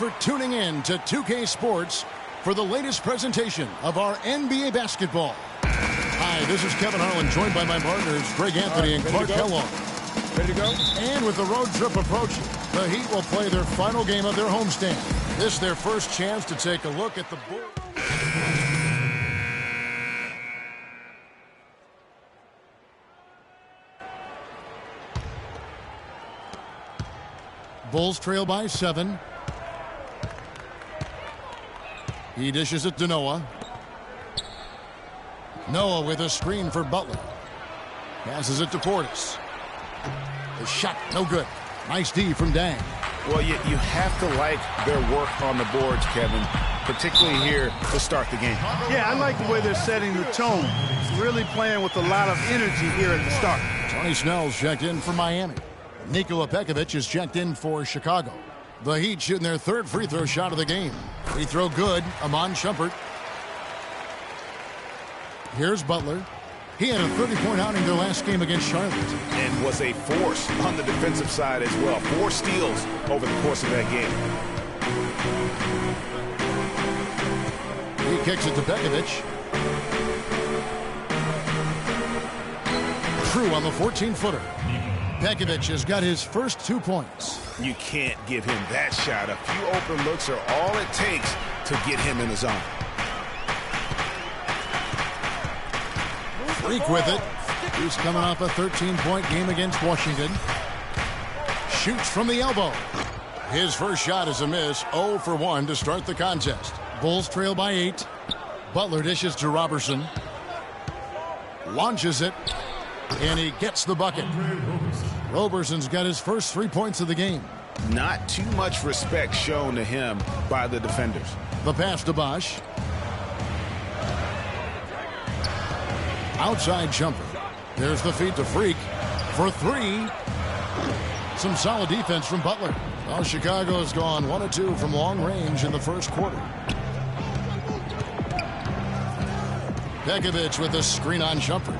for tuning in to 2K Sports for the latest presentation of our NBA basketball. Hi, this is Kevin Harlan, joined by my partners Greg Anthony and Clark Kellogg. Ready to go? And with the road trip approaching, the Heat will play their final game of their homestand. This is their first chance to take a look at the Bulls. Bulls trail by 7. He dishes it to Noah. Noah with a screen for Butler. Passes it to Portis. The shot, no good. Nice D from Dang. Well, you have to like their work on the boards, Kevin, particularly here to start the game. Yeah, I like the way they're setting the tone. Really playing with a lot of energy here at the start. Tony Snell's checked in for Miami. Nikola Pekovic is checked in for Chicago. The Heat shooting their third free throw shot of the game. Free throw good. Amon Shumpert. Here's Butler. He had a 30-point outing their last game against Charlotte. And was a force on the defensive side as well. 4 steals over the course of that game. He kicks it to Pekovic. True on the 14-footer. Pekovic has got his first 2 points. You can't give him that shot. A few open looks are all it takes to get him in the zone. Freak with it. He's coming off a 13-point game against Washington. Shoots from the elbow. His first shot is a miss. 0 for 1 to start the contest. Bulls trail by 8. Butler dishes to Robertson. Launches it. And he gets the bucket. Roberson's got his first 3 points of the game. Not too much respect shown to him by the defenders. The pass to Bosh. Outside jumper. There's the feed to Freak for 3. Some solid defense from Butler. Well, Chicago has gone 1 of 2 from long range in the first quarter. Pekovic with a screen on Shumpert.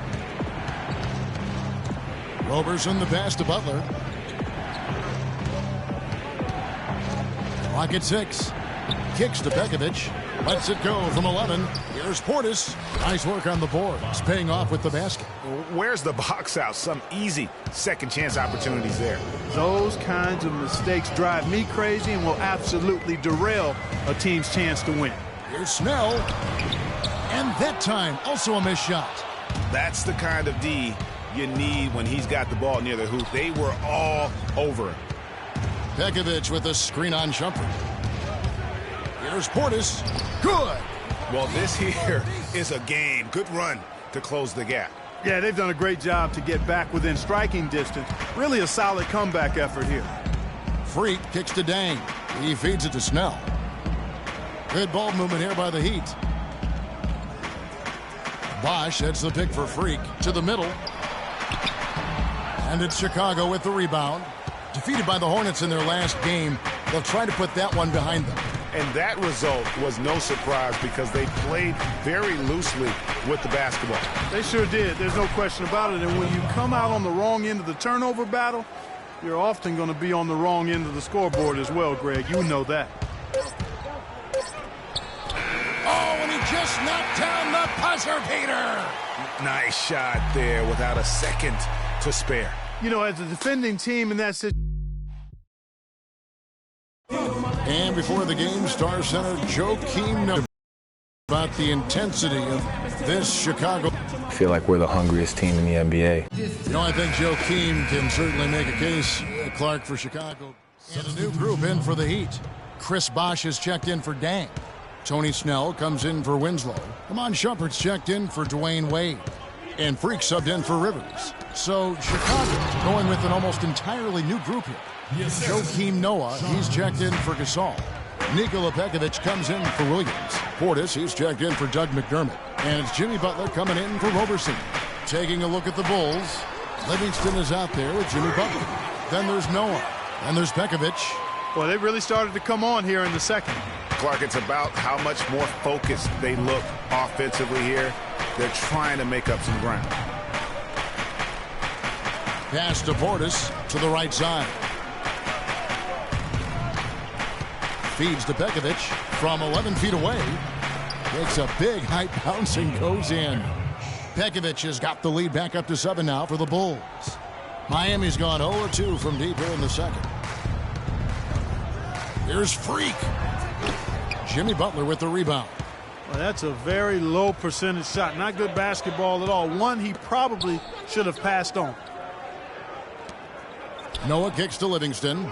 Roberson the pass to Butler. Clock at 6. Kicks to Pekovic. Lets it go from 11. Here's Portis. Nice work on the boards. Paying off with the basket. Where's the box out? Some easy second chance opportunities there. Those kinds of mistakes drive me crazy and will absolutely derail a team's chance to win. Here's Snell. And that time, also a missed shot. That's the kind of D you need when he's got the ball near the hoop. They were all over it. Pekovic with a screen on Shumpert. Here's Portis. Good. Well, this here is a game. Good run to close the gap. Yeah, they've done a great job to get back within striking distance. Really a solid comeback effort here. Freak kicks to Dang. He feeds it to Snell. Good ball movement here by the Heat. Bosh heads the pick for Freak to the middle. And it's Chicago with the rebound. Defeated by the Hornets in their last game, they'll try to put that one behind them. And that result was no surprise because they played very loosely with the basketball. They sure did. There's no question about it. And when you come out on the wrong end of the turnover battle, you're often going to be on the wrong end of the scoreboard as well, Greg. You know that. Oh, and he just knocked down the buzzer beater. Nice shot there without a second to spare. You know, as a defending team in that situation. And before the game, Star Center Joakim Noah about the intensity of this Chicago. I feel like we're the hungriest team in the NBA. You know, I think Joakim can certainly make a case, Clark, for Chicago. And a new group in for the Heat. Chris Bosh has checked in for Dang. Tony Snell comes in for Winslow. Amon Shumpert's checked in for Dwayne Wade. And Freak subbed in for Rivers. So Chicago going with an almost entirely new group here. Joakim Noah, he's checked in for Gasol. Nikola Pekovic comes in for Williams. Portis, he's checked in for Doug McDermott. And it's Jimmy Butler coming in for Roberson. Taking a look at the Bulls, Livingston is out there with Jimmy Butler. Then there's Noah. And there's Pekovic. Well, they really started to come on here in the second. Clark, it's about how much more focused they look offensively here. They're trying to make up some ground. Pass to Portis to the right side. Feeds to Pekovic from 11 feet away. Takes a big high bounce and goes in. Pekovic has got the lead back up to 7 now for the Bulls. Miami's gone 0-2 from deep here in the second. Here's Freak. Jimmy Butler with the rebound. Well, that's a very low percentage shot. Not good basketball at all. One he probably should have passed on. Noah kicks to Livingston.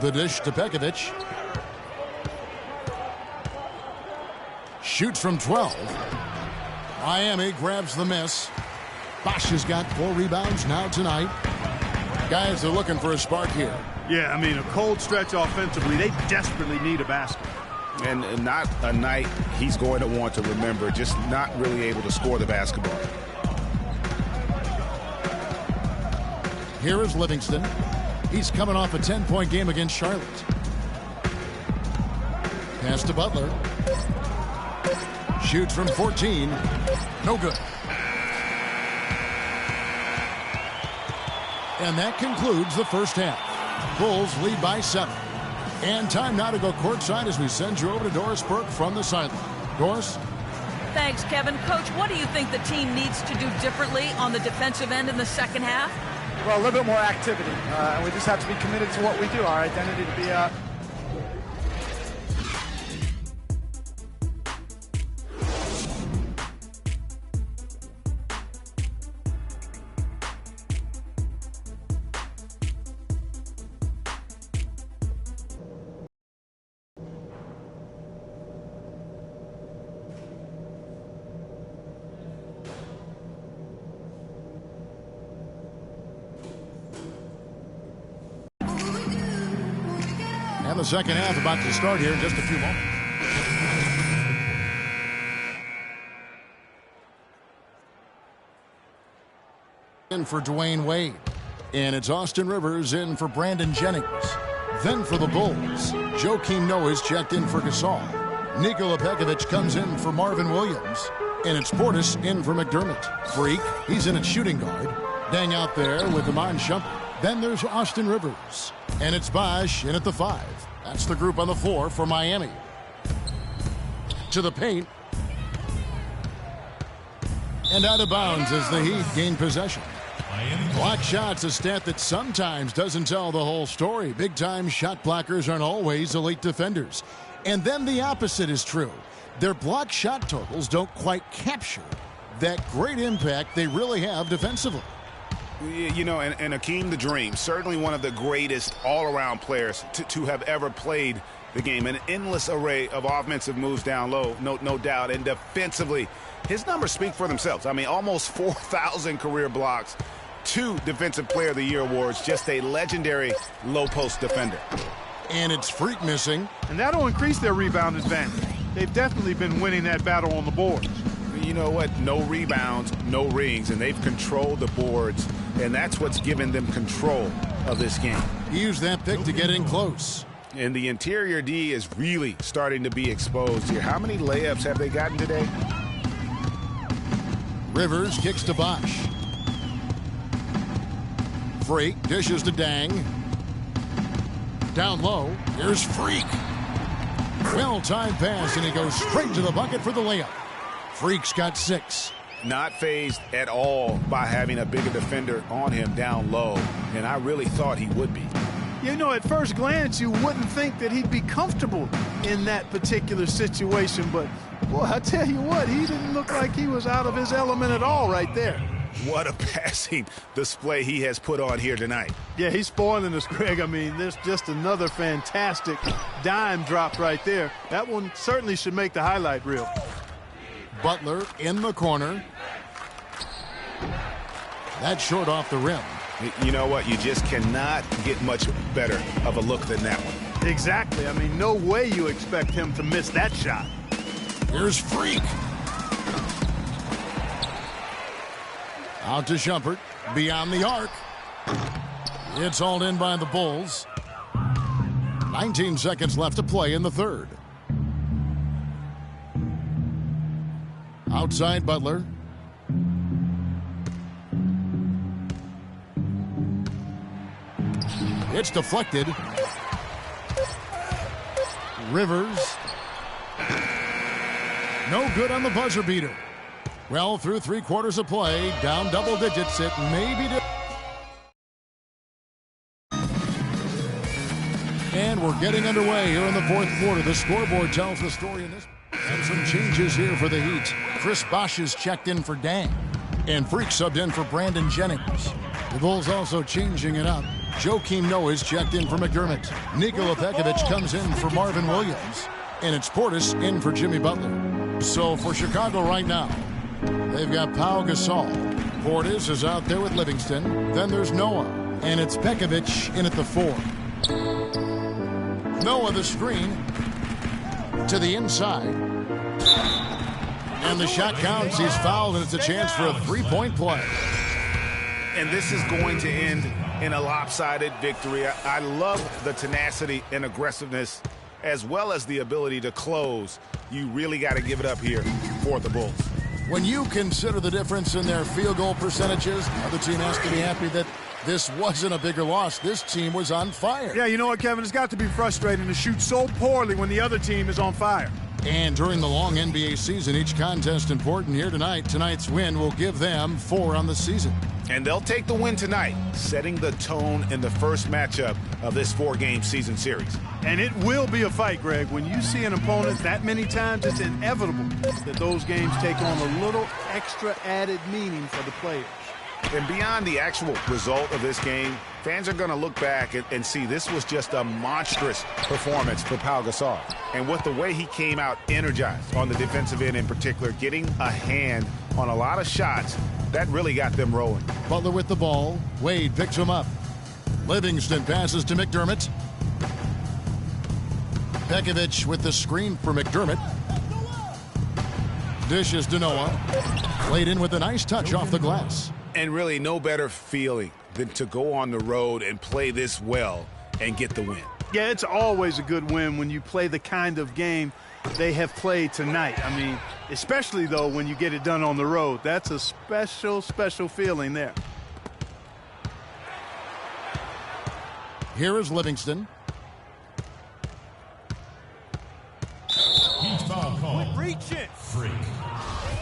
The dish to Pekovic. Shoots from 12. Miami grabs the miss. Bosch has got 4 rebounds now tonight. Guys are looking for a spark here. Yeah, I mean, a cold stretch offensively. They desperately need a basket. And not a night he's going to want to remember, just not really able to score the basketball. Here is Livingston. He's coming off a 10-point game against Charlotte. Pass to Butler. Shoots from 14. No good. And that concludes the first half. Bulls lead by 7. And time now to go courtside as we send you over to Doris Burke from the sideline. Doris? Thanks, Kevin. Coach, what do you think the team needs to do differently on the defensive end in the second half? Well, a little bit more activity. We just have to be committed to what we do. Our identity to be And the second half about to start here in just a few moments. In for Dwayne Wade. And it's Austin Rivers in for Brandon Jennings. Then for the Bulls, Joakim Noah's checked in for Gasol. Nikola Pekovic comes in for Marvin Williams. And it's Portis in for McDermott. Freak, he's in at shooting guard. Dang out there with Iman Shumpert. Then there's Austin Rivers. And it's Bosch in at the 5. That's the group on the floor for Miami. To the paint. And out of bounds as the Heat gain possession. Block shots, a stat that sometimes doesn't tell the whole story. Big-time shot blockers aren't always elite defenders. And then the opposite is true. Their block shot totals don't quite capture that great impact they really have defensively. You know, and Akeem the Dream, certainly one of the greatest all-around players to have ever played the game. An endless array of offensive moves down low, no doubt. And defensively, his numbers speak for themselves. I mean, almost 4,000 career blocks, 2 Defensive Player of the Year awards, just a legendary low-post defender. And it's Freak missing. And that'll increase their rebound advantage. They've definitely been winning that battle on the boards. You know what? No rebounds, no rings, and they've controlled the boards, and that's what's given them control of this game. Use that pick to get in close. And the interior D is really starting to be exposed here. How many layups have they gotten today? Rivers kicks to Bosch. Freak dishes to Dang. Down low, here's Freak. Well-timed pass, and he goes straight to the bucket for the layup. Freak's got 6. Not fazed at all by having a bigger defender on him down low, and I really thought he would be. You know, at first glance, you wouldn't think that he'd be comfortable in that particular situation, but, boy, I tell you what, he didn't look like he was out of his element at all right there. What a passing display he has put on here tonight. Yeah, he's spoiling us, Greg. I mean, there's just another fantastic dime drop right there. That one certainly should make the highlight reel. Butler in the corner. That's short off the rim. You know what? You just cannot get much better of a look than that one. Exactly. I mean, no way you expect him to miss that shot. Here's Freak. Out to Shumpert. Beyond the arc. It's hauled in by the Bulls. 19 seconds left to play in the third. Outside Butler. It's deflected. Rivers. No good on the buzzer beater. Well, through 3 quarters of play, down double digits, it may be. And we're getting underway here in the 4th quarter. The scoreboard tells the story in this. And some changes here for the Heat. Chris Bosh is checked in for Dang. And Freak subbed in for Brandon Jennings. The Bulls also changing it up. Joakim Noah is checked in for McDermott. Nikola Pekovic comes in for Marvin Williams. And it's Portis in for Jimmy Butler. So for Chicago right now, they've got Pau Gasol. Portis is out there with Livingston. Then there's Noah. And it's Pekovic in at the 4. Noah the screen to the inside. And the shot counts. He's fouled, and it's a chance for a 3-point play. And this is going to end in a lopsided victory. I love the tenacity and aggressiveness as well as the ability to close. You really got to give it up here for the Bulls. When you consider the difference in their field goal percentages, the other team has to be happy that this wasn't a bigger loss. This team was on fire. Yeah, you know what, Kevin? It's got to be frustrating to shoot so poorly when the other team is on fire. And during the long NBA season, each contest important here tonight. Tonight's win will give them 4 on the season. And they'll take the win tonight, setting the tone in the first matchup of this 4-game season series. And it will be a fight, Greg. When you see an opponent that many times, it's inevitable that those games take on a little extra added meaning for the players. And beyond the actual result of this game, fans are going to look back and see this was just a monstrous performance for Pau Gasol. And with the way he came out energized on the defensive end in particular, getting a hand on a lot of shots, that really got them rolling. Butler with the ball. Wade picks him up. Livingston passes to McDermott. Pekovic with the screen for McDermott. Dishes to Noah. Played in with a nice touch off the glass. And really no better feeling than to go on the road and play this well and get the win. Yeah, it's always a good win when you play the kind of game they have played tonight. I mean, especially, though, when you get it done on the road. That's a special, special feeling there. Here is Livingston. Heat foul call. Reach it. Freak.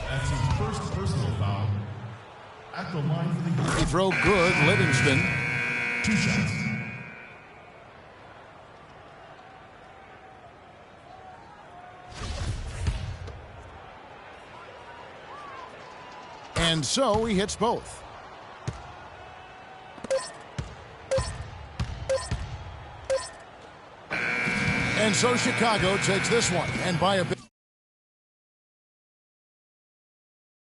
That's his first personal foul. At the line for the He throw good. Livingston. 2 shots. And so he hits both. And so Chicago takes this one, and by a bit.